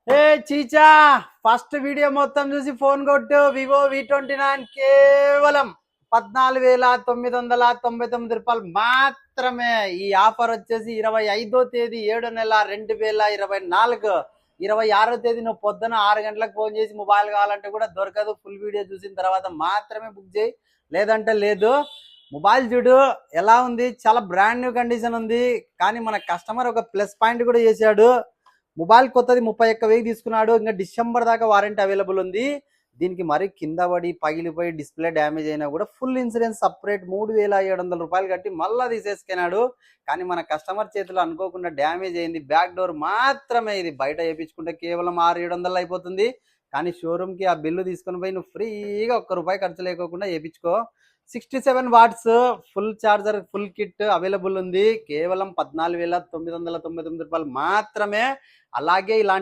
ఏ చీచా, first video మొత్తం చూసి phone కొట్టు. వివో V29 కేవలం 14,999 రూపాయలు మాత్రమే. ఈ ఆఫర్ వచ్చేసి 25వ తేదీ 7వ నెల 2024 26వ తేదీ నువ్వు పొద్దున 6 గంటలకు ఫోన్ చేసి మొబైల్ కావాలంటే కూడా దొరకదు. ఫుల్ వీడియో చూసిన తర్వాత మాత్రమే బుక్ చేయి, లేదంటే లేదు. మొబైల్ చూడు ఎలా ఉంది, చాలా బ్రాండ్ న్యూ కండిషన్ ఉంది. కానీ మన కస్టమర్ ఒక ప్లస్ పాయింట్ కూడా చేశాడు. మొబైల్ కొత్తది 31,000 తీసుకున్నాడు. ఇంకా డిసెంబర్ దాకా వారంటీ అవైలబుల్ ఉంది. దీనికి మరి కింద పడి పగిలిపోయి డిస్ప్లే డ్యామేజ్ అయినా కూడా ఫుల్ ఇన్సూరెన్స్ సపరేట్ 3,700 రూపాయలు కట్టి మళ్ళా తీసేసుకున్నాడు. కానీ మన కస్టమర్ చేతిలో అనుకోకుండా డ్యామేజ్ అయింది. బ్యాక్ డోర్ మాత్రమే, ఇది బయట వేయించుకుంటే కేవలం 600-700 అయిపోతుంది. కానీ షోరూమ్కి ఆ బిల్లు తీసుకొని పోయి నువ్వు ఫ్రీగా ₹1 ఖర్చు లేకోకుండా వేయించుకో. 67 watts full charger full kit available ఉంది. కేవలం 14,999 రూపాయలు మాత్రమే. అలాగే ఇలాంటి